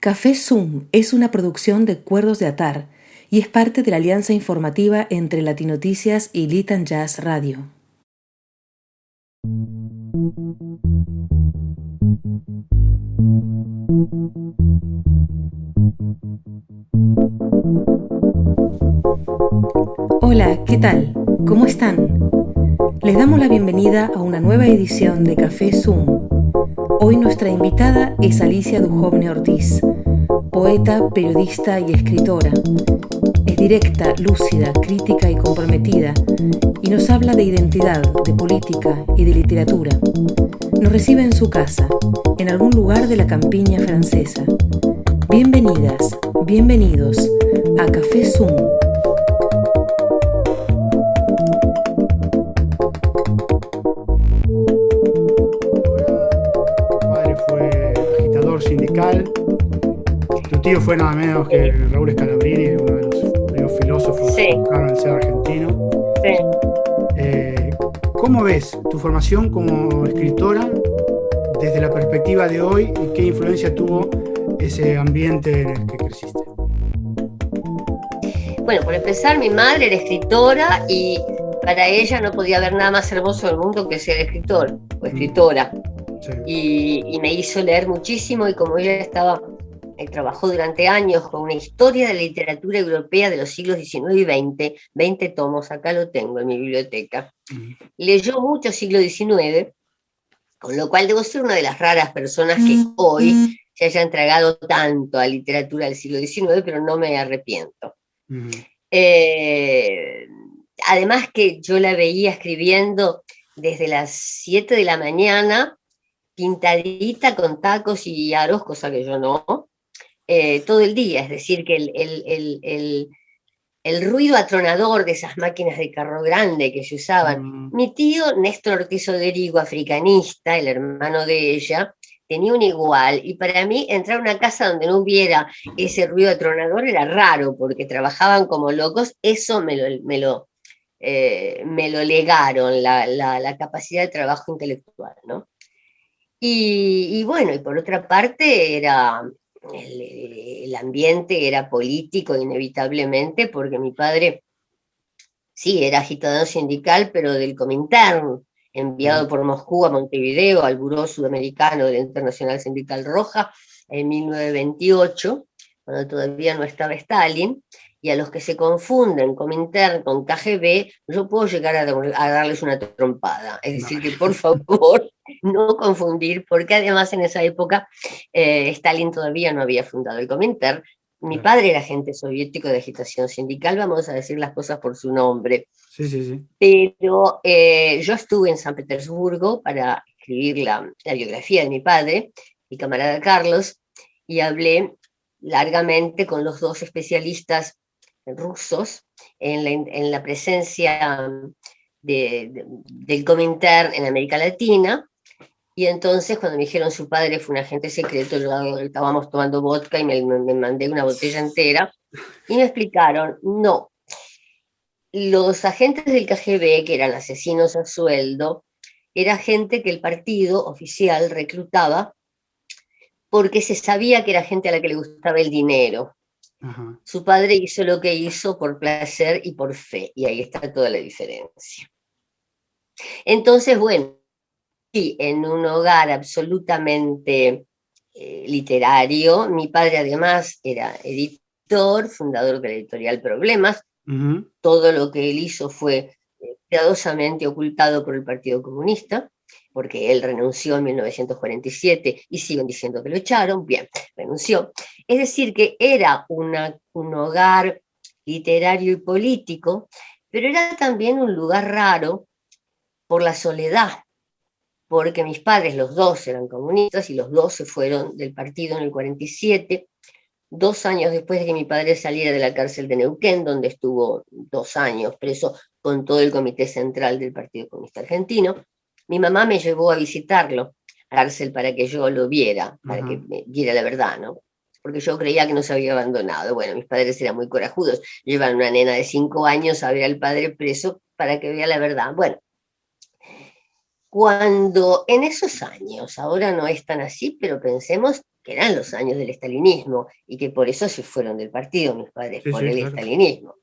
Café Zoom es una producción de Cuerdos de Atar y es parte de la alianza informativa entre Latinoticias y Litan Jazz Radio. Hola, ¿qué tal? ¿Cómo están? Les damos la bienvenida a una nueva edición de Café Zoom. Hoy nuestra invitada es Alicia Dujovne Ortiz, poeta, periodista y escritora. Es directa, lúcida, crítica y comprometida, y nos habla de identidad, de política y de literatura. Nos recibe en su casa, en algún lugar de la campiña francesa. Bienvenidas, bienvenidos a Café Zoom. Tu padre fue agitador sindical. Tu tío fue nada menos que Raúl Scalabrini, uno de los primeros filósofos que buscaron el ser argentino. ¿Cómo ves tu formación como escritora desde la perspectiva de hoy y qué influencia tuvo ese ambiente en el que creciste? Bueno, por empezar, mi madre era escritora y para ella no podía haber nada más hermoso del mundo que ser escritor o escritora. Sí. Y me hizo leer muchísimo, y como ella trabajó durante años con una historia de la literatura europea de los siglos XIX y XX, 20 tomos, acá lo tengo en mi biblioteca. Leyó mucho siglo XIX, con lo cual debo ser una de las raras personas que hoy se hayan tragado tanto a literatura del siglo XIX, pero no me arrepiento. Además que yo la veía escribiendo desde las 7 de la mañana, pintadita con tacos y aros, cosa que yo no, todo el día. Es decir, que el ruido atronador de esas máquinas de carro grande que se usaban. Mi tío, Néstor Ortiz Oderigo, africanista, el hermano de ella, tenía un igual, y para mí entrar a una casa donde no hubiera ese ruido atronador era raro, porque trabajaban como locos. Eso me lo legaron, la capacidad de trabajo intelectual, ¿no? Y bueno, y por otra parte el ambiente era político inevitablemente, porque mi padre sí era agitador sindical, pero del Comintern, enviado por Moscú a Montevideo, al Buró Sudamericano de la Internacional Sindical Roja, en 1928, cuando todavía no estaba Stalin. Y a los que se confunden Comintern con KGB, yo puedo llegar a darles una trompada. Es decir, que por favor, no confundir, porque además en esa época Stalin todavía no había fundado el Comintern. Mi padre era agente soviético de agitación sindical, vamos a decir las cosas por su nombre. Sí. Pero yo estuve en San Petersburgo para escribir la biografía de mi padre, mi camarada Carlos, y hablé largamente con los dos especialistas rusos en la presencia del Comintern en América Latina. Y entonces, cuando me dijeron su padre fue un agente secreto, yo estábamos tomando vodka y me mandé una botella entera, y me explicaron: no, los agentes del KGB, que eran asesinos a sueldo, era gente que el partido oficial reclutaba porque se sabía que era gente a la que le gustaba el dinero. Ajá. Su padre hizo lo que hizo por placer y por fe, y ahí está toda la diferencia. Entonces, bueno, sí, en un hogar absolutamente literario. Mi padre además era editor, fundador de la editorial Problemas. Todo lo que él hizo fue cuidadosamente ocultado por el Partido Comunista, porque él renunció en 1947 y siguen diciendo que lo echaron. Bien, renunció. Es decir, que era un hogar literario y político, pero era también un lugar raro por la soledad, porque mis padres, los dos, eran comunistas y los dos se fueron del partido en el 47, 2 años después de que mi padre saliera de la cárcel de Neuquén, donde estuvo 2 años preso con todo el comité central del Partido Comunista Argentino. Mi mamá me llevó a visitarlo a la cárcel para que yo lo viera, para que me diera la verdad, ¿no? Porque yo creía que no se había abandonado. Bueno, mis padres eran muy corajudos, llevan una nena de 5 años a ver al padre preso para que vea la verdad. Bueno, cuando en esos años, ahora no es tan así, pero pensemos que eran los años del estalinismo y que por eso se fueron del partido mis padres, Sí, por sí, el claro. estalinismo.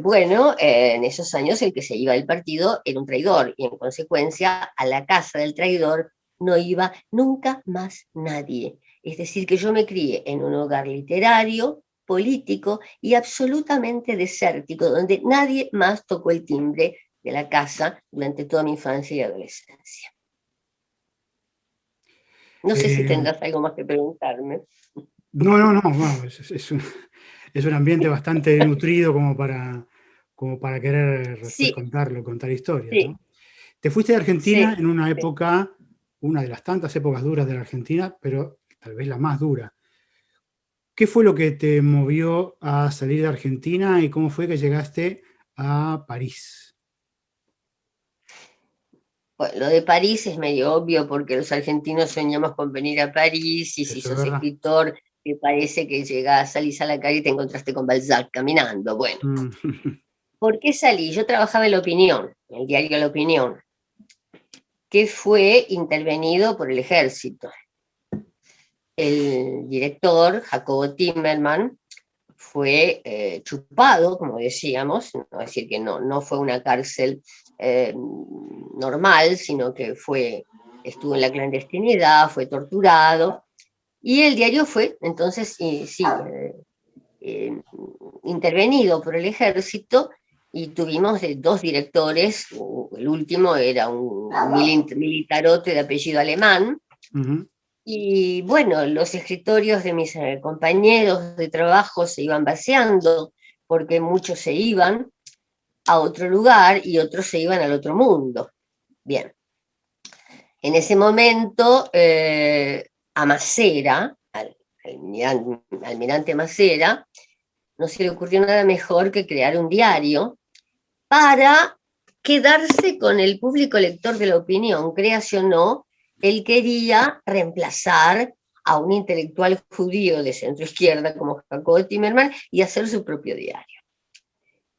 Bueno, en esos años el que se iba del partido era un traidor y en consecuencia a la casa del traidor no iba nunca más nadie. Es decir, que yo me crié en un hogar literario, político y absolutamente desértico, donde nadie más tocó el timbre de la casa durante toda mi infancia y adolescencia. No sé si Eh, tendrás algo más que preguntarme. no, no, no, bueno, es un ambiente bastante nutrido como para querer después Sí, contarlo, contar historias, sí, ¿no? Te fuiste de Argentina sí. en una época, una de las tantas épocas duras de la Argentina, pero tal vez la más dura. ¿Qué fue lo que te movió a salir de Argentina y cómo fue que llegaste a París? Bueno, lo de París es medio obvio porque los argentinos soñamos con venir a París y si Eso es sos verdad. escritor, te parece que llegás, salís a la calle y te encontraste con Balzac caminando. Bueno, Mm. ¿por qué salí? Yo trabajaba en La Opinión, en el diario La Opinión, que fue intervenido por el ejército. El director, Jacobo Timerman, fue chupado, como decíamos, no decir que no fue una cárcel normal, sino que estuvo en la clandestinidad, fue torturado, y el diario fue entonces, sí, eh, intervenido por el ejército, y tuvimos dos directores, el último era un militarote de apellido alemán, Ujú. y bueno, los escritorios de mis compañeros de trabajo se iban vaciando porque muchos se iban a otro lugar y otros se iban al otro mundo. Bien, en ese momento a Macera, al almirante Macera, no se le ocurrió nada mejor que crear un diario para quedarse con el público lector de La Opinión, créase o no, él quería reemplazar a un intelectual judío de centro izquierda como Jacob Timerman y hacer su propio diario.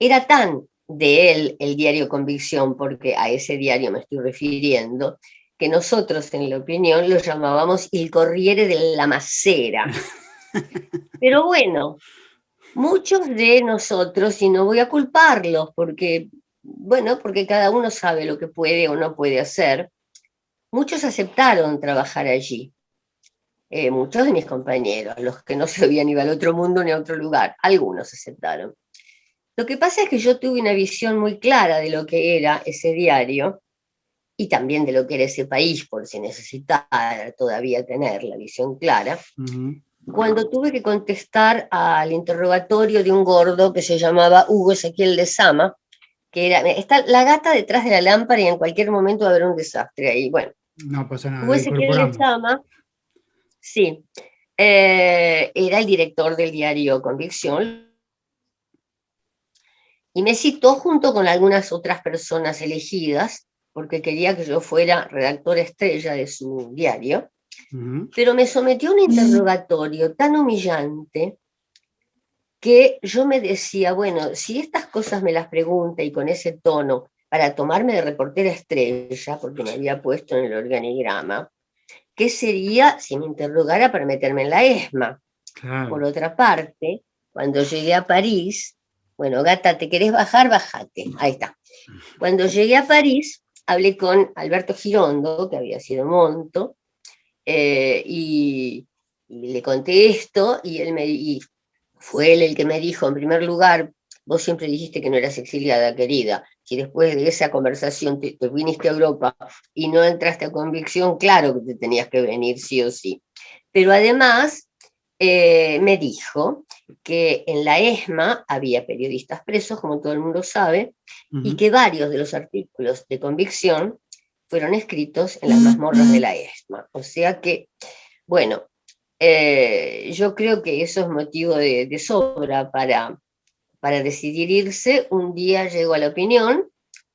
Era tan de él el diario Convicción, porque a ese diario me estoy refiriendo, que nosotros en La Opinión lo llamábamos el Corriere de la Macera. Pero bueno, muchos de nosotros, y no voy a culparlos, porque, bueno, porque cada uno sabe lo que puede o no puede hacer, muchos aceptaron trabajar allí. Muchos de mis compañeros, los que no se habían ido al otro mundo ni a otro lugar, algunos aceptaron. Lo que pasa es que yo tuve una visión muy clara de lo que era ese diario y también de lo que era ese país, por si necesitara todavía tener la visión clara, Ujú. cuando tuve que contestar al interrogatorio de un gordo que se llamaba Hugo Ezequiel de Sama, que está la gata detrás de la lámpara y en cualquier momento va a haber un desastre ahí. Bueno, No pasa nada, Hugo lo Ezequiel de incorporamos. Sama, sí, era el director del diario Convicción y me citó junto con algunas otras personas elegidas porque quería que yo fuera redactora estrella de su diario, Ujú. pero me sometió a un interrogatorio tan humillante que yo me decía, bueno, si estas cosas me las pregunta y con ese tono para tomarme de reportera estrella, porque me había puesto en el organigrama, ¿qué sería si me interrogara para meterme en la ESMA? Por Claro. otra parte, cuando llegué a París, bueno, gata, ¿te querés bajar? Bajate. Ahí está. Cuando llegué a París, hablé con Alberto Girondo, que había sido Monto, y le conté esto, y fue él el que me dijo, en primer lugar, vos siempre dijiste que no eras exiliada, querida. Si después de esa conversación te viniste a Europa y no entraste a Convicción, claro que te tenías que venir sí o sí. Pero además me dijo que en la ESMA había periodistas presos, como todo el mundo sabe, y Ujú. que varios de los artículos de Convicción fueron escritos en las mazmorras de la ESMA. O sea que, bueno, yo creo que eso es motivo de sobra para decidir irse. Un día llego a La Opinión,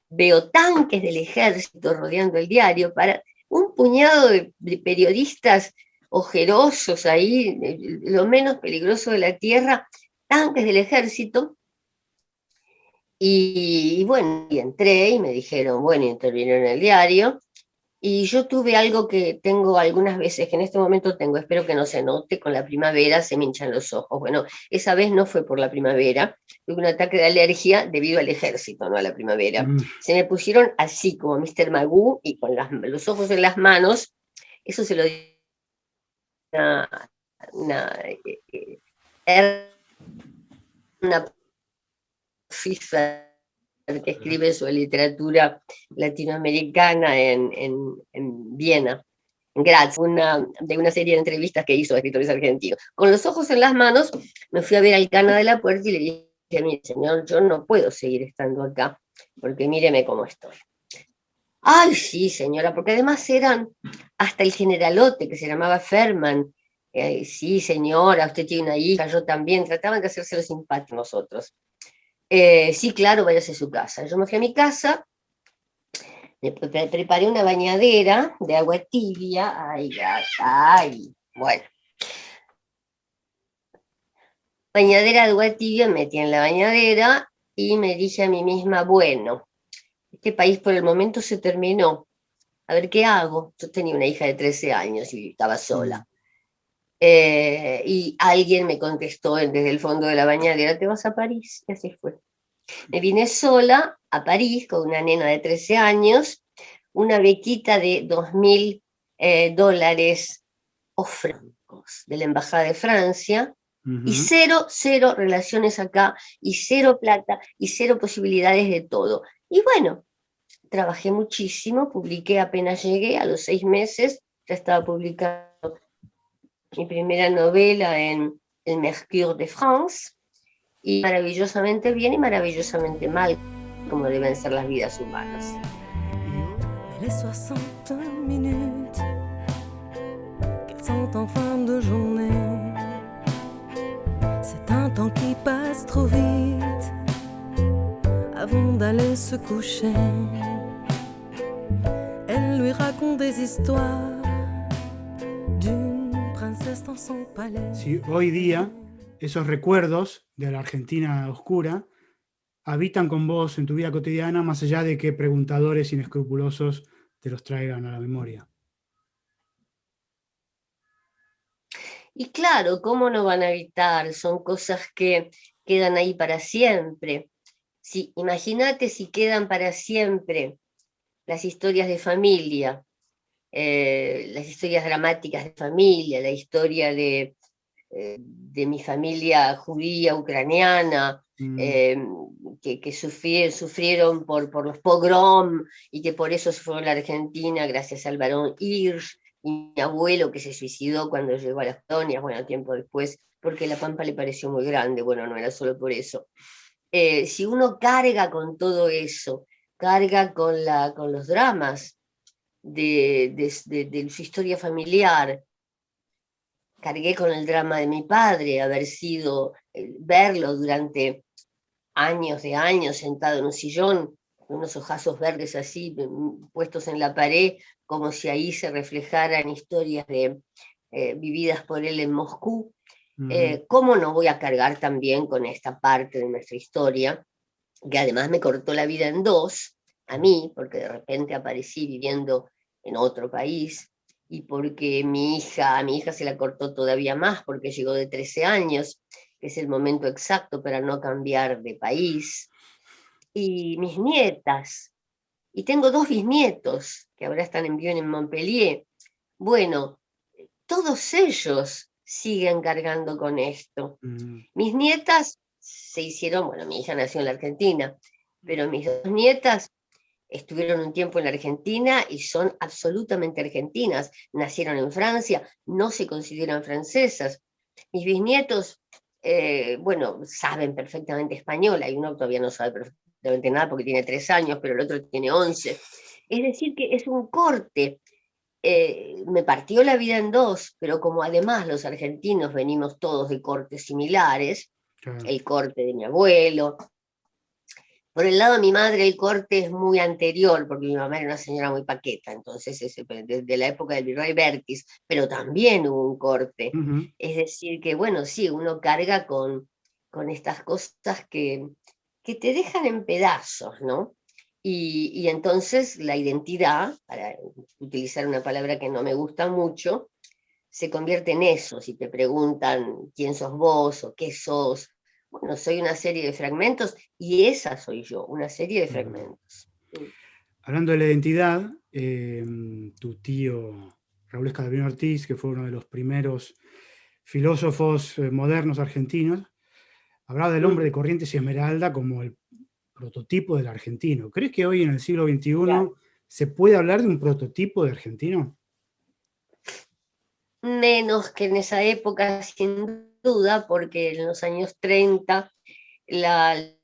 veo tanques del ejército rodeando el diario, para un puñado de periodistas ojerosos ahí, lo menos peligroso de la tierra, tanques del ejército, Y bueno, y entré y me dijeron, bueno, intervinieron en el diario. Y yo tuve algo que tengo algunas veces, que en este momento tengo, espero que no se note, con la primavera se me hinchan los ojos. Bueno, esa vez no fue por la primavera, tuve un ataque de alergia debido al ejército, no a la primavera. Mm. Se me pusieron así, como Mr. Magoo, y con los ojos en las manos. Eso se lo dio una, una profesora que escribe sobre literatura latinoamericana en Viena, en Graz, de una serie de entrevistas que hizo a escritores argentinos. Con los ojos en las manos, me fui a ver al cana de la puerta y le dije, mire, señor, yo no puedo seguir estando acá, porque míreme cómo estoy. Ay, sí, señora, porque además eran hasta el generalote que se llamaba Ferman. Sí, señora, usted tiene una hija, yo también. Trataban de hacerse los simpáticos nosotros. Sí, claro, váyase a su casa. Yo me fui a mi casa, me preparé una bañadera de agua tibia. Ay, ay, bueno. Bañadera de agua tibia, me metí en la bañadera y me dije a mí misma, bueno, este país por el momento se terminó. A ver qué hago. Yo tenía una hija de 13 años y estaba sola. Y alguien me contestó desde el fondo de la bañadera, ¿te vas a París? Y así fue. Me vine sola a París con una nena de 13 años, una bequita de $2000 o francos de la Embajada de Francia, y cero relaciones acá, y cero plata, y cero posibilidades de todo. Y bueno, trabajé muchísimo, publiqué apenas llegué, a los 6 meses ya estaba publicando mi primera novela en el Mercure de France, y maravillosamente bien y maravillosamente mal, como deben ser las vidas humanas. Les 60 minutes qu'elles sont en fin de journée, c'est un temps qui passe trop vite avant d'aller se coucher. Elle lui raconte des histoires d'une princesse dans son palais. Si hoy día esos recuerdos de la Argentina oscura habitan con vos en tu vida cotidiana, más allá de que preguntadores inescrupulosos te los traigan a la memoria. Y claro, ¿cómo no van a habitar? Son cosas que quedan ahí para siempre. Si, imagínate si quedan para siempre las historias de familia, las historias dramáticas de familia, la historia de mi familia judía ucraniana, que sufrieron por los pogrom y que por eso se fueron a la Argentina gracias al barón Hirsch, y mi abuelo que se suicidó cuando llegó a las colonias, bueno, tiempo después, porque La Pampa le pareció muy grande, bueno, no era solo por eso. Si uno carga con todo eso, carga con los dramas de su historia familiar, cargué con el drama de mi padre, verlo durante años de años sentado en un sillón, con unos ojazos verdes así, puestos en la pared, como si ahí se reflejaran historias vividas por él en Moscú. ¿Cómo no voy a cargar también con esta parte de nuestra historia, que además me cortó la vida en dos, a mí, porque de repente aparecí viviendo en otro país, y porque a mi hija se la cortó todavía más, porque llegó de 13 años, que es el momento exacto para no cambiar de país, y mis nietas, y tengo 2 bisnietos, que ahora están en Montpellier. Bueno, todos ellos siguen cargando con esto. Mis nietas se hicieron, bueno, mi hija nació en la Argentina, pero mis 2 nietas estuvieron un tiempo en la Argentina y son absolutamente argentinas. Nacieron en Francia, no se consideran francesas. Mis bisnietos, bueno, saben perfectamente español. Hay uno que todavía no sabe perfectamente nada porque tiene 3 años, pero el otro tiene 11. Es decir, que es un corte. Me partió la vida en dos, pero como además los argentinos venimos todos de cortes similares, claro, el corte de mi abuelo. Por el lado de mi madre el corte es muy anterior, porque mi mamá era una señora muy paqueta, entonces desde la época del virrey Vértiz, pero también hubo un corte. Es decir que, bueno, sí, uno carga con estas cosas que que te dejan en pedazos, ¿no? Y entonces la identidad, para utilizar una palabra que no me gusta mucho, se convierte en eso. Si te preguntan quién sos vos o qué sos, bueno, soy una serie de fragmentos y esa soy yo, una serie de fragmentos. Hablando de la identidad, tu tío Raúl Escandavino Ortiz, que fue uno de los primeros filósofos modernos argentinos, hablaba del hombre de Corrientes y Esmeralda como el prototipo del argentino. ¿Crees que hoy en el siglo XXI Claro. se puede hablar de un prototipo de argentino? Menos que en esa época, sin duda, porque en los años 30 la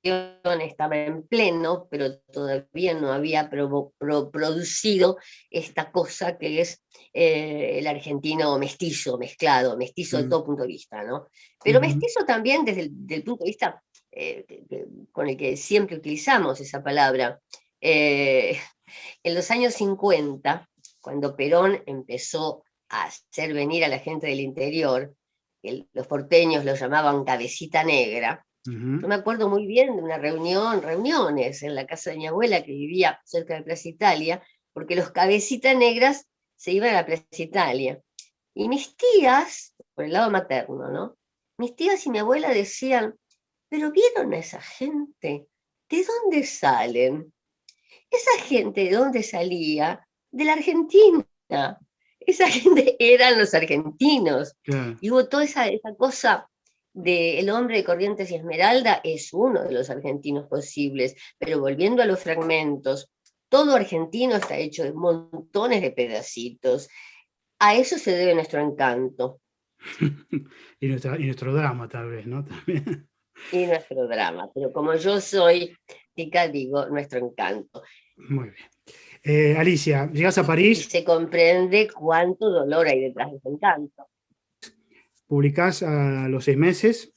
estaba en pleno, pero todavía no había producido esta cosa que es el argentino mestizo, mezclado, mestizo de todo punto de vista, ¿no? Pero mestizo también desde el punto de vista con el que siempre utilizamos esa palabra. En los años 50, cuando Perón empezó a hacer venir a la gente del interior, los porteños lo llamaban cabecita negra. Yo me acuerdo muy bien de una reuniones en la casa de mi abuela que vivía cerca de Plaza Italia, porque los cabecitas negras se iban a la Plaza Italia. Y mis tías, por el lado materno, ¿no? Mis tías y mi abuela decían, pero ¿vieron a esa gente? ¿De dónde salen? Esa gente, ¿de dónde salía? De la Argentina. Esa gente eran los argentinos. Claro. Y hubo toda esa cosa de El hombre de Corrientes y Esmeralda, es uno de los argentinos posibles, pero volviendo a los fragmentos, todo argentino está hecho de montones de pedacitos. A eso se debe nuestro encanto. y nuestro drama, tal vez, ¿no? También. Y nuestro drama, pero como yo soy tica, digo nuestro encanto. Muy bien. Alicia, llegas a Y París, se comprende cuánto dolor hay detrás de ese encanto. publicás a los 6 meses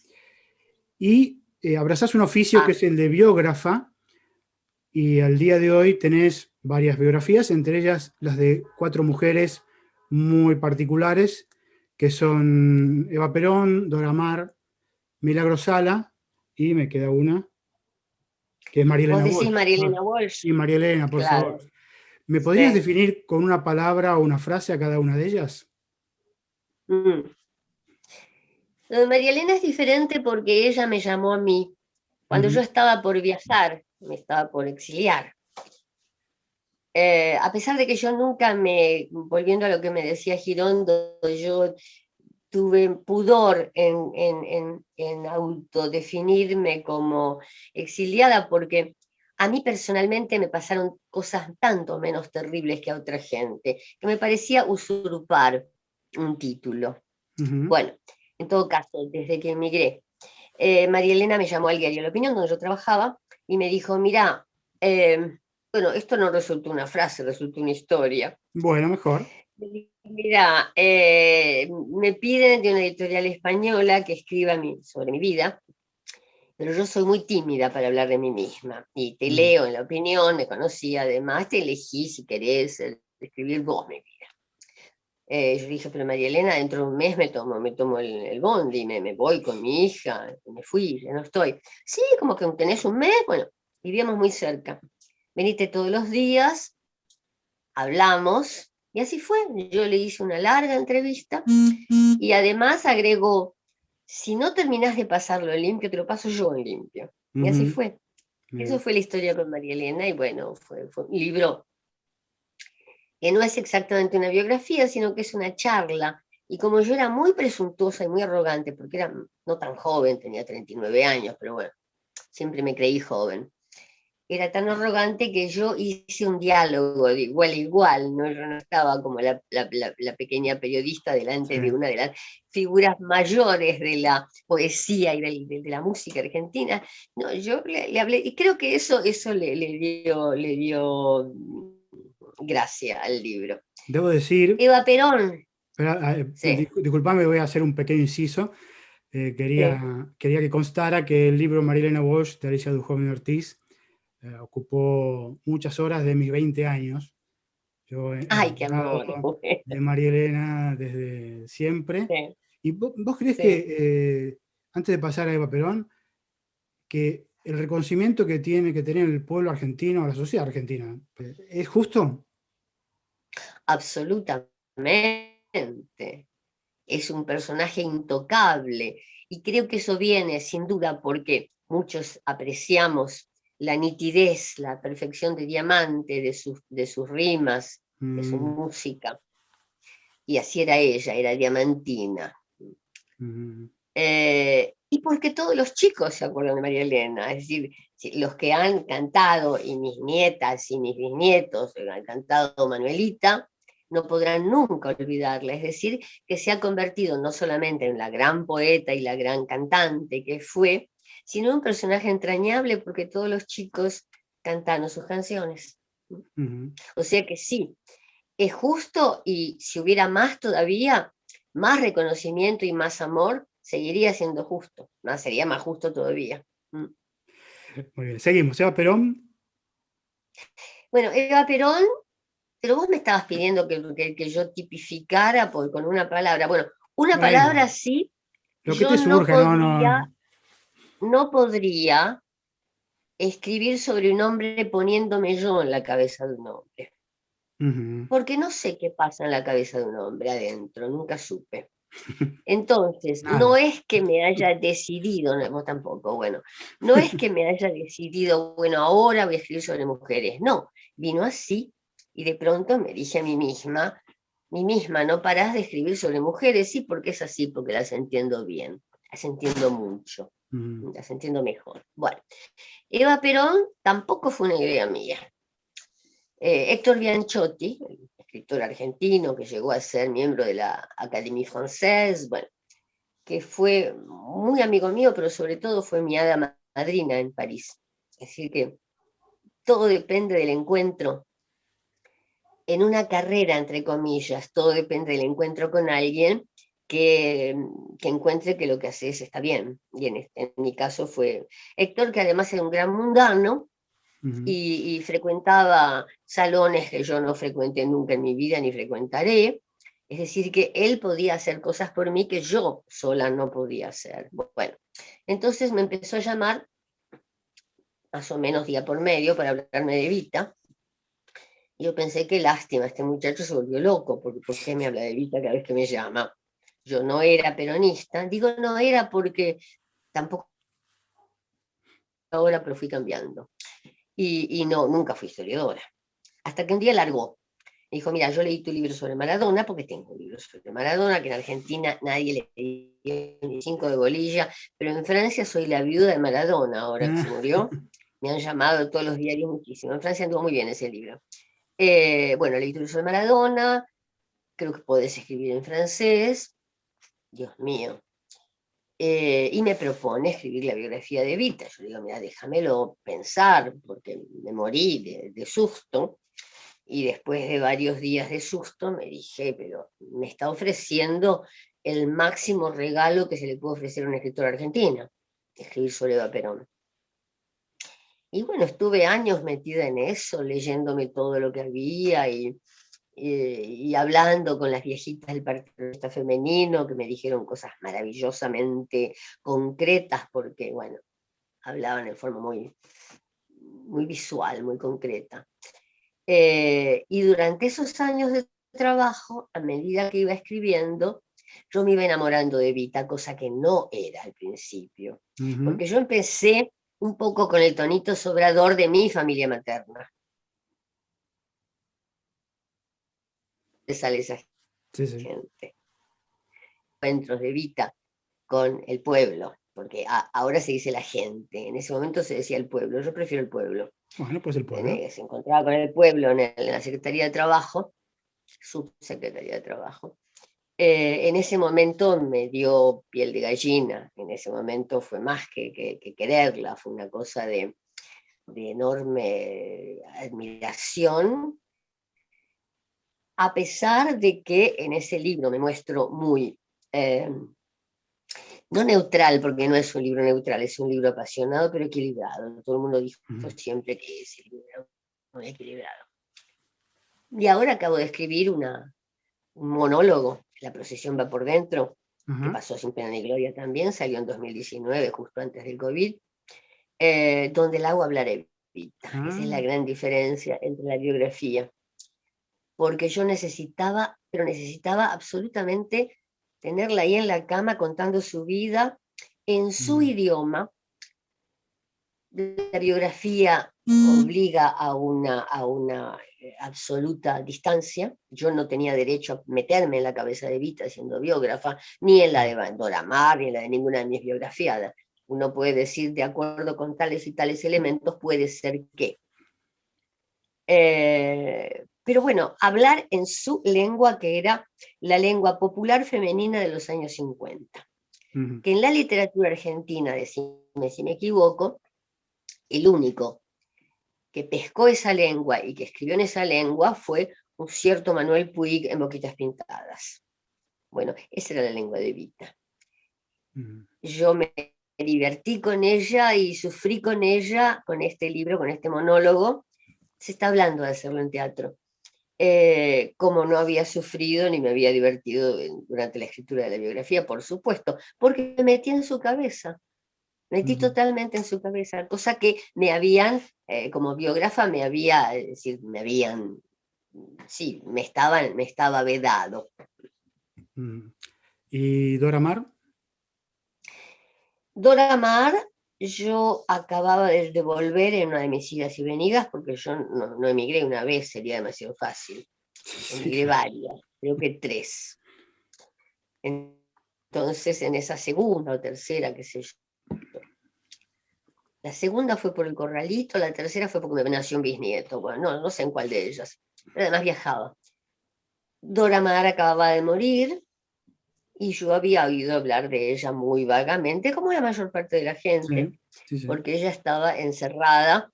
y abrazás un oficio que es el de biógrafa, y al día de hoy tenés varias biografías, entre ellas las de 4 mujeres muy particulares, que son Eva Perón, Dora Maar, Milagro Sala, y me queda una, que es María Elena Vos decís Walsh. María Elena Walsh. Y María Elena, por Claro. favor. ¿Me podrías Sí. definir con una palabra o una frase a cada una de ellas? Lo de María Elena es diferente porque ella me llamó a mí cuando yo estaba por viajar, me estaba por exiliar. A pesar de que yo nunca volviendo a lo que me decía Girondo, yo tuve pudor en autodefinirme como exiliada, porque a mí personalmente me pasaron cosas tanto menos terribles que a otra gente, que me parecía usurpar un título. Bueno, en todo caso, desde que emigré, María Elena me llamó al diario La Opinión, donde yo trabajaba, y me dijo, mira, bueno, esto no resultó una frase, resultó una historia. Bueno, mejor. Mira, me piden de una editorial española que escriba sobre mi vida, pero yo soy muy tímida para hablar de mí misma. Y te leo en La Opinión, me conocí, además te elegí si querés escribir vos mi vida. Yo dije, pero María Elena, dentro de un mes me tomo el bondi, me voy con mi hija, me fui, ya no estoy. Sí, como que tenés un mes, bueno, vivíamos muy cerca. Venite todos los días, hablamos, y así fue. Yo le hice una larga entrevista y además agregó, si no terminás de pasarlo en limpio, te lo paso yo en limpio. Y así fue. Eso fue la historia con María Elena, y bueno, fue un libro que no es exactamente una biografía, sino que es una charla. Y como yo era muy presuntuosa y muy arrogante, porque era no tan joven, tenía 39 años, pero bueno, siempre me creí joven. Era tan arrogante que yo hice un diálogo de igual a igual, ¿no? Yo no estaba como la pequeña periodista delante de una de las figuras mayores de la poesía y de la música argentina. No, yo le hablé, y creo que eso le dio gracia al libro. Debo decir... Eva Perón. Disculpame, voy a hacer un pequeño inciso. Quería que constara que el libro María Elena Walsh de Alicia Duhovne Ortiz ocupó muchas horas de mis 20 años. Yo he ¡Ay, qué amor! De María Elena desde siempre. Sí. ¿Y vos crees que, antes de pasar a Eva Perón, que el reconocimiento que tiene que tener el pueblo argentino, la sociedad argentina, ¿es justo? Absolutamente. Es un personaje intocable. Y creo que eso viene, sin duda, porque muchos apreciamos la nitidez, la perfección de Diamante, de sus rimas, de su Mm, música. Y así era ella, era diamantina. mm, Y porque todos los chicos se acuerdan de María Elena, es decir, los que han cantado, y mis nietas y mis bisnietos han cantado Manuelita, no podrán nunca olvidarla, es decir, que se ha convertido no solamente en la gran poeta y la gran cantante que fue, sino en un personaje entrañable porque todos los chicos cantaron sus canciones. mm. O sea que sí, es justo, y si hubiera más todavía, más reconocimiento y más amor, seguiría siendo justo, ¿no? Sería más justo todavía. Mm. Muy bien, seguimos. Eva Perón. Bueno, Eva Perón, pero vos me estabas pidiendo que yo tipificara con una palabra. Bueno, una palabra Bueno, sí, lo que yo te surja, no, no. no podría escribir sobre un hombre poniéndome yo en la cabeza de un hombre, Ujú. porque no sé qué pasa en la cabeza de un hombre adentro, nunca supe. Entonces, no Nada. es que me haya decidido, no, vos tampoco, bueno, no es que me haya decidido, bueno, ahora voy a escribir sobre mujeres, no, vino así y de pronto me dije a mí misma, no parás de escribir sobre mujeres, sí, porque es así, porque las entiendo bien, las entiendo mucho, Ujú. las entiendo mejor. Bueno, Eva Perón tampoco fue una idea mía. Héctor Bianchotti, el escritor argentino que llegó a ser miembro de la Académie Française, bueno, que fue muy amigo mío, pero sobre todo fue mi hada madrina en París. Es decir, que todo depende del encuentro en una carrera, entre comillas, todo depende del encuentro con alguien que, que encuentre que lo que haces está bien. Y en mi caso fue Héctor, que además era un gran mundano Ujú. y frecuentaba salones que yo no frecuenté nunca en mi vida ni frecuentaré. Es decir, que él podía hacer cosas por mí que yo sola no podía hacer. Bueno, entonces me empezó a llamar más o menos día por medio para hablarme de Evita. Y yo pensé, qué lástima, este muchacho se volvió loco, porque ¿por qué me habla de Evita cada vez que me llama? Yo no era peronista, digo no era porque tampoco ahora, pero fui cambiando. Y no, nunca fui historiadora. Hasta que un día largó. Me dijo, mira, yo leí tu libro sobre Maradona, porque tengo un libro sobre Maradona, que en Argentina nadie le dio ni 5 de bolilla, pero en Francia soy la viuda de Maradona, ahora que se murió. Me han llamado todos los diarios muchísimo. En Francia anduvo muy bien ese libro. Bueno, leí tu libro sobre Maradona, creo que podés escribir en francés, Dios mío. Y me propone escribir la biografía de Evita. Yo digo, mira, déjamelo pensar, porque me morí de susto. Y después de varios días de susto me dije, pero me está ofreciendo el máximo regalo que se le puede ofrecer a una escritora argentina, escribir sobre Eva Perón. Y bueno, estuve años metida en eso, leyéndome todo lo que había y hablando con las viejitas del Partido Femenino que me dijeron cosas maravillosamente concretas porque, bueno, hablaban en forma muy, muy visual, muy concreta. Y durante esos años de trabajo, a medida que iba escribiendo, yo me iba enamorando de Evita, cosa que no era al principio, Ujú. porque yo empecé un poco con el tonito sobrador de mi familia materna. Sale esa Sí, sí. gente. Encuentros de Evita con el pueblo, porque ahora se dice la gente, en ese momento se decía el pueblo, yo prefiero el pueblo. Bueno, pues el pueblo. Se encontraba con el pueblo en la Secretaría de Trabajo, subsecretaría de Trabajo. En ese momento me dio piel de gallina, en ese momento fue más que quererla, fue una cosa de enorme admiración, a pesar de que en ese libro me muestro muy, no neutral, porque no es un libro neutral, es un libro apasionado, pero equilibrado. Todo el mundo dijo Ujú. siempre que ese libro era muy equilibrado. Y ahora acabo de escribir un monólogo, La procesión va por dentro, que Ajá. pasó sin pena ni gloria también, salió en 2019, justo antes del COVID, donde el agua hablara Evita. Ah. Esa es la gran diferencia entre la biografía. Porque yo necesitaba, pero necesitaba absolutamente tenerla ahí en la cama contando su vida en su idioma. La biografía obliga a una absoluta distancia. Yo no tenía derecho a meterme en la cabeza de Evita siendo biógrafa, ni en la de Dora Maar, ni en la de ninguna de mis biografiadas. Uno puede decir, de acuerdo con tales y tales elementos, puede ser que. Pero bueno, hablar en su lengua, que era la lengua popular femenina de los años 50. Que en la literatura argentina, decime si me equivoco, el único que pescó esa lengua y que escribió en esa lengua fue un cierto Manuel Puig en Boquitas Pintadas. Bueno, esa era la lengua de Evita. Yo me divertí con ella y sufrí con ella, con este libro, con este monólogo. Se está hablando de hacerlo en teatro. Como no había sufrido ni me había divertido durante la escritura de la biografía, por supuesto, porque me metí en su cabeza. Metí totalmente en su cabeza, cosa que me habían, como biógrafa, me estaba vedado. ¿Y Dora Maar? Dora Maar, yo acababa de volver en una de mis idas y venidas, porque yo no emigré una vez, sería demasiado fácil. Emigré varias, creo que 3. Entonces, en esa segunda o tercera, qué sé yo. La segunda fue por el corralito, la tercera fue porque me nació un bisnieto. Bueno, no sé en cuál de ellas. Pero además viajaba. Dora Maar acababa de morir y yo había oído hablar de ella muy vagamente, como la mayor parte de la gente, sí. Porque ella estaba encerrada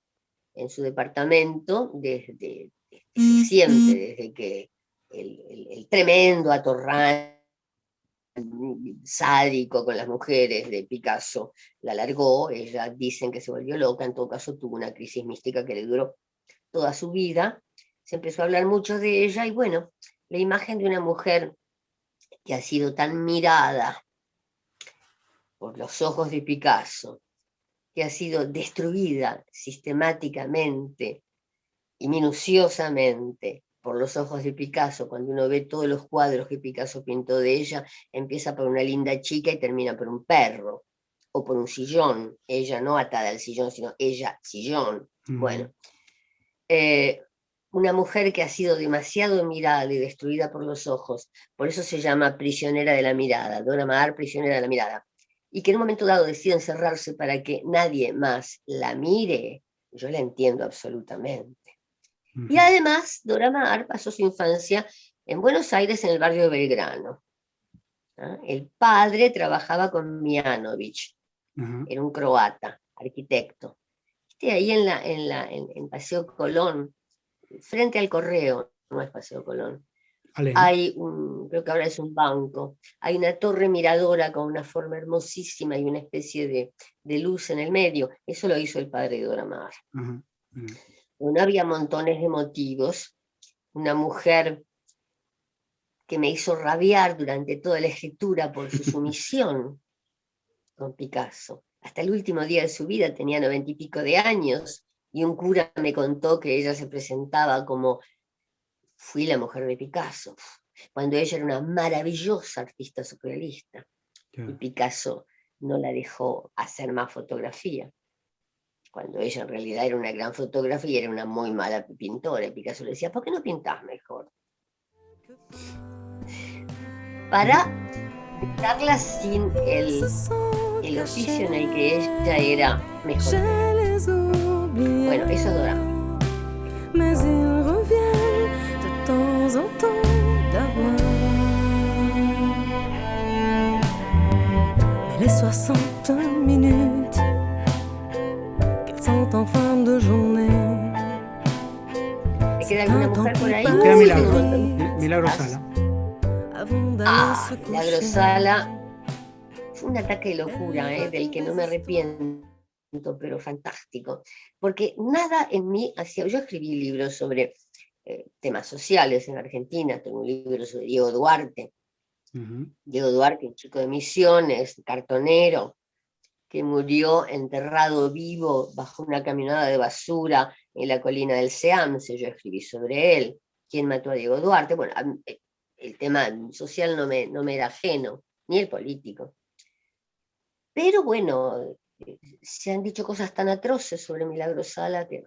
en su departamento desde siempre, desde que el tremendo atorrante sádico con las mujeres de Picasso la largó. Ella dicen que se volvió loca, en todo caso tuvo una crisis mística que le duró toda su vida. Se empezó a hablar mucho de ella y bueno, la imagen de una mujer que ha sido tan mirada por los ojos de Picasso, que ha sido destruida sistemáticamente y minuciosamente por los ojos de Picasso. Cuando uno ve todos los cuadros que Picasso pintó de ella, empieza por una linda chica y termina por un perro, o por un sillón. Ella no atada al sillón, sino ella sillón. Bueno, una mujer que ha sido demasiado mirada y destruida por los ojos, por eso se llama prisionera de la mirada, Dora Maar, prisionera de la mirada, y que en un momento dado decide encerrarse para que nadie más la mire. Yo la entiendo absolutamente. Y además, Dora Maar pasó su infancia en Buenos Aires, en el barrio de Belgrano. El padre trabajaba con Mianovich, era un croata, arquitecto. Ahí en Paseo Colón, frente al Correo, no es Paseo Colón, hay creo que ahora es un banco, hay una torre miradora con una forma hermosísima y una especie de luz en el medio. Eso lo hizo el padre de Dora Maar. Bueno, había montones de motivos. Una mujer que me hizo rabiar durante toda la escritura por su sumisión con Picasso. Hasta el último día de su vida, tenía 90 y pico de años, y un cura me contó que ella se presentaba como: fui la mujer de Picasso, cuando ella era una maravillosa artista surrealista. Y Picasso no la dejó hacer más fotografía, cuando ella en realidad era una gran fotógrafa y era una muy mala pintora. Y Picasso le decía: ¿por qué no pintás mejor? Para dejarla sin el oficio en el que ella era mejor. Bueno, eso es Dora Maar. Mais ils reviennent de temps en temps d'avoir. Mais les 60 minutes qu'elles sont en fin de journée. ¿Te queda alguna mujer por ahí? Queda Milagro Sala. Milagro Sala. Fue un ataque de locura, del que no me arrepiento, pero fantástico. Porque nada en mí hacía. Yo escribí libros sobre temas sociales en Argentina. Tengo un libro sobre Diego Duarte. Diego Duarte, un chico de Misiones, cartonero, que murió enterrado vivo bajo una camioneta de basura en la colina del Seamse. Yo escribí sobre él. ¿Quién mató a Diego Duarte? Bueno, el tema social no me era ajeno, ni el político. Pero bueno, se han dicho cosas tan atroces sobre Milagro Sala que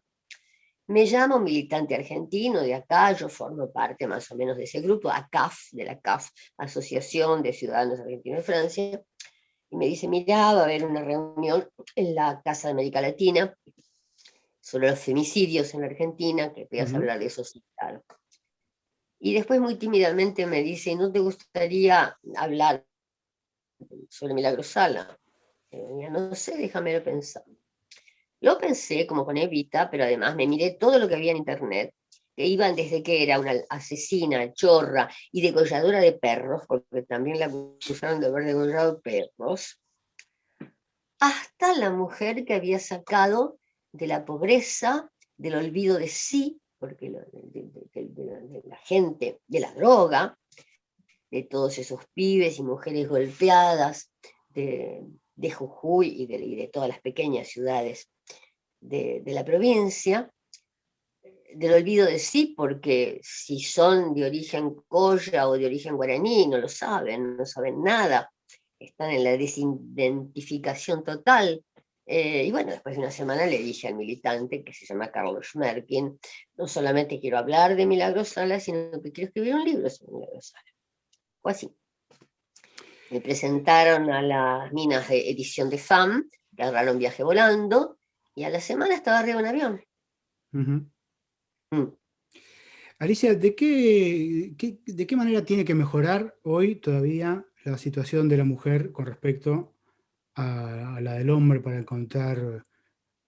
me llamo militante argentino de acá, yo formo parte más o menos de ese grupo, ACAF, de la CAF, Asociación de Ciudadanos Argentinos de Francia, y me dice, mirá, va a haber una reunión en la Casa de América Latina sobre los femicidios en la Argentina, que podías hablar de eso, sí, claro. Y después muy tímidamente me dice, ¿no te gustaría hablar sobre Milagro Sala? Ya no sé, déjame pensar. Lo pensé como con Evita, pero además me miré todo lo que había en internet, que iban desde que era una asesina, chorra y degolladora de perros, porque también la acusaron de haber degollado perros, hasta la mujer que había sacado de la pobreza, del olvido de sí, porque de la gente, de la droga, de todos esos pibes y mujeres golpeadas, de Jujuy y de todas las pequeñas ciudades de la provincia, del olvido de sí, porque si son de origen colla o de origen guaraní, no lo saben, no saben nada, están en la desidentificación total. Y bueno, después de una semana le dije al militante, que se llama Carlos Schmerkin, no solamente quiero hablar de Milagro Sala, sino que quiero escribir un libro sobre Milagro Sala. Fue así. Me presentaron a las minas de edición de FAM, que agarraron Viaje Volando, y a la semana estaba arriba de un avión. Alicia, ¿de qué manera tiene que mejorar hoy todavía la situación de la mujer con respecto a la del hombre para encontrar,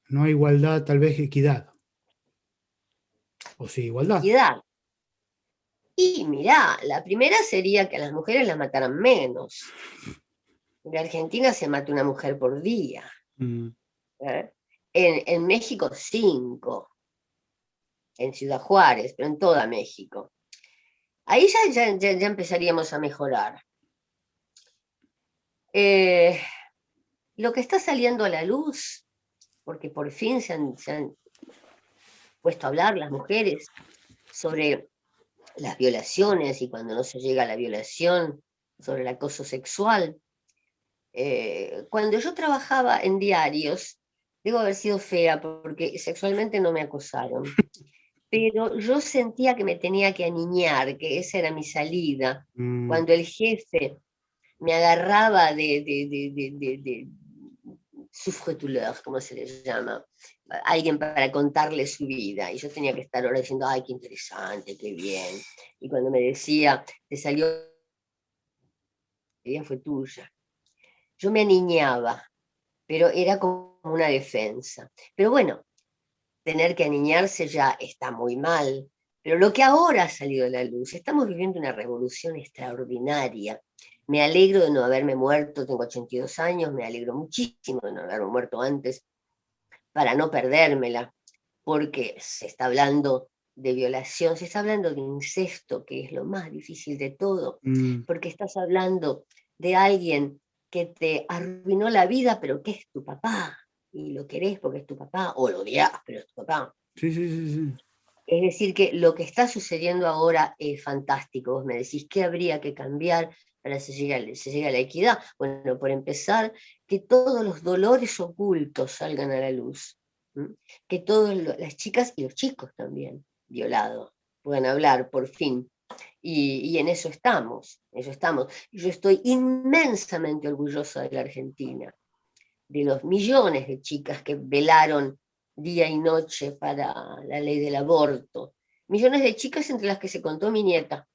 no igualdad, tal vez equidad? ¿O sí, igualdad? Equidad. Y mirá, la primera sería que a las mujeres las mataran menos. En Argentina se mata una mujer por día. En México 5. En Ciudad Juárez, pero en toda México. Ahí ya empezaríamos a mejorar. Lo que está saliendo a la luz, porque por fin se han puesto a hablar las mujeres sobre las violaciones y cuando no se llega a la violación, sobre el acoso sexual. Cuando yo trabajaba en diarios, debo haber sido fea porque sexualmente no me acosaron, pero yo sentía que me tenía que aniñar, que esa era mi salida. Cuando el jefe me agarraba de souffretuleur, como se les llama, alguien para contarle su vida, y yo tenía que estar ahora diciendo, ay, qué interesante, qué bien, y cuando me decía, te salió, ella fue tuya, yo me aniñaba, pero era como una defensa. Pero bueno, tener que aniñarse ya está muy mal, pero lo que ahora ha salido a la luz, estamos viviendo una revolución extraordinaria. Me alegro de no haberme muerto, tengo 82 años, me alegro muchísimo de no haberme muerto antes, para no perdérmela, porque se está hablando de violación, se está hablando de incesto, que es lo más difícil de todo, porque estás hablando de alguien que te arruinó la vida, pero que es tu papá, y lo querés porque es tu papá, o lo odias, pero es tu papá. Sí. Es decir, que lo que está sucediendo ahora es fantástico. Vos me decís, ¿qué habría que cambiar para que se llegue a la equidad? Bueno, por empezar, que todos los dolores ocultos salgan a la luz. Que todas las chicas y los chicos también, violados, puedan hablar por fin. Y en eso estamos, Yo estoy inmensamente orgullosa de la Argentina, de los millones de chicas que velaron día y noche para la ley del aborto. Millones de chicas entre las que se contó mi nieta,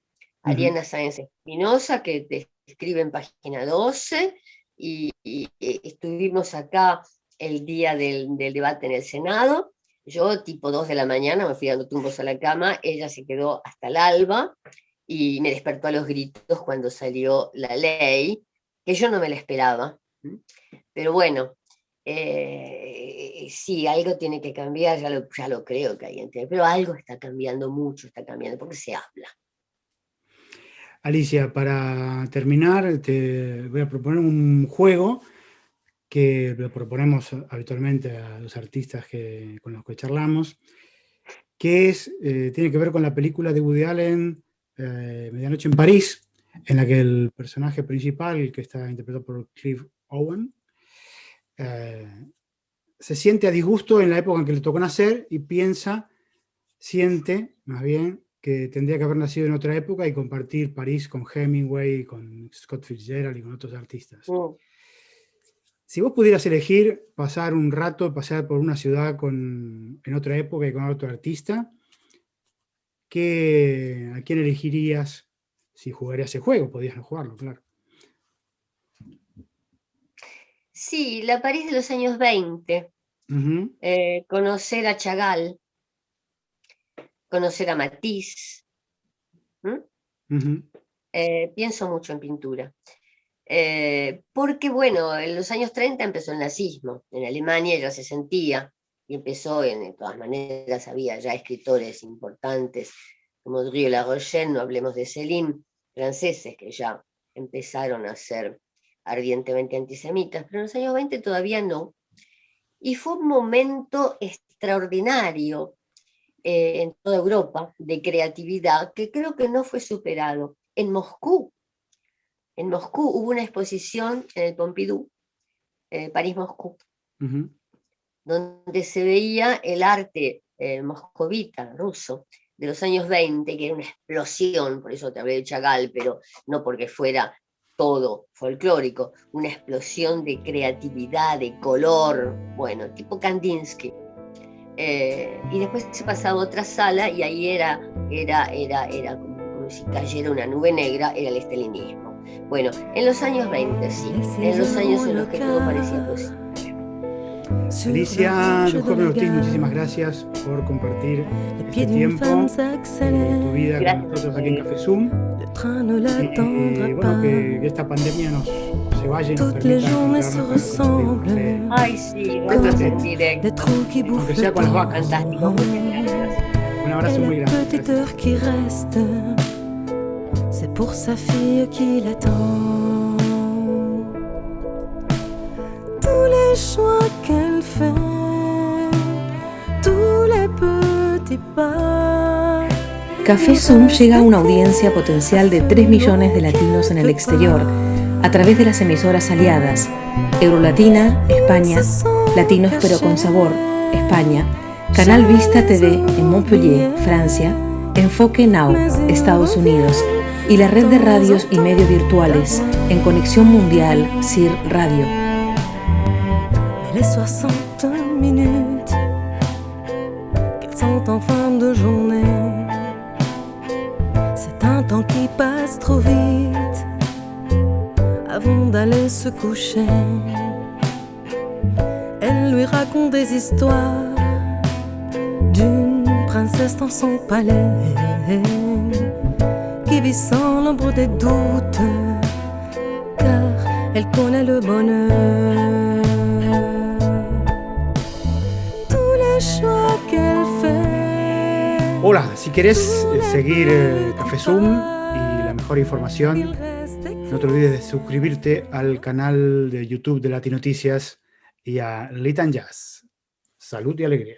Ariana Sáenz Espinosa, que te escribe en página 12, y estuvimos acá el día del debate en el Senado. Yo, tipo 2 de la mañana, me fui dando tumbos a la cama, ella se quedó hasta el alba, y me despertó a los gritos cuando salió la ley, que yo no me la esperaba. Pero bueno, sí, algo tiene que cambiar, ya lo creo que hay, pero algo está cambiando, mucho está cambiando, porque se habla. Alicia, para terminar, te voy a proponer un juego que lo proponemos habitualmente a los artistas con los que charlamos, que tiene que ver con la película de Woody Allen, Medianoche en París, en la que el personaje principal, que está interpretado por Cliff Owen, se siente a disgusto en la época en que le tocó nacer y siente más bien que tendría que haber nacido en otra época y compartir París con Hemingway, con Scott Fitzgerald y con otros artistas. Si vos pudieras elegir pasar un rato, pasear por una ciudad en otra época y con otro artista, ¿a quién elegirías si jugarías ese juego? Podías no jugarlo, claro. Sí, la París de los años 20. Conocer a Chagall, conocer a Matisse. Pienso mucho en pintura. Porque, bueno, en los años 30 empezó el nazismo. En Alemania ya se sentía, y empezó, de todas maneras, había ya escritores importantes, como Drieu La Rochelle, no hablemos de Céline, franceses que ya empezaron a ser ardientemente antisemitas, pero en los años 20 todavía no. Y fue un momento extraordinario en toda Europa de creatividad que creo que no fue superado. En Moscú hubo una exposición en el Pompidou, París-Moscú, donde se veía el arte moscovita, ruso, de los años 20, que era una explosión, por eso te hablé de Chagall, pero no porque fuera todo folclórico, una explosión de creatividad, de color, bueno, tipo Kandinsky. Y después se pasaba a otra sala y ahí era como si cayera una nube negra, era el estalinismo. Bueno, en los años 20, sí, en los años en los que todo parecía posible. Alicia Duhovne Ortiz, muchísimas gracias por compartir este tiempo, tu vida con nosotros aquí en Café Zoom. Y bueno, que esta pandemia se vaya y nos permita encontrarnos. Ay, sí, ratos en directo. Aunque sea con las vacas. Fantástico, muchas gracias. Un abrazo muy grande. C'est pour sa fille qui l'attend. Tous les choix qu'elle fait, tous les petits pas. Café Zoom llega a una audiencia potencial de 3 millones de latinos en el exterior a través de las emisoras aliadas Eurolatina, España, Latinos pero con Sabor, España, Canal Vista TV en Montpellier, Francia, Enfoque Now, Estados Unidos, y la red de radios y medios virtuales en Conexión Mundial CIR Radio. Les 60 minutes qu'elles sont en fin de journée, c'est un temps qui passe trop vite avant d'aller se coucher. Elle lui raconte des histoires d'une princesse dans son palais qui vit sans l'ombre des doutes, car elle connaît le bonheur. Tous les choix qu'elle fait. Hola, si querés seguir Café Zoom y la mejor información, no te olvides de suscribirte al canal de YouTube de Latinoticias y a Lit and Jazz. Salud y alegría.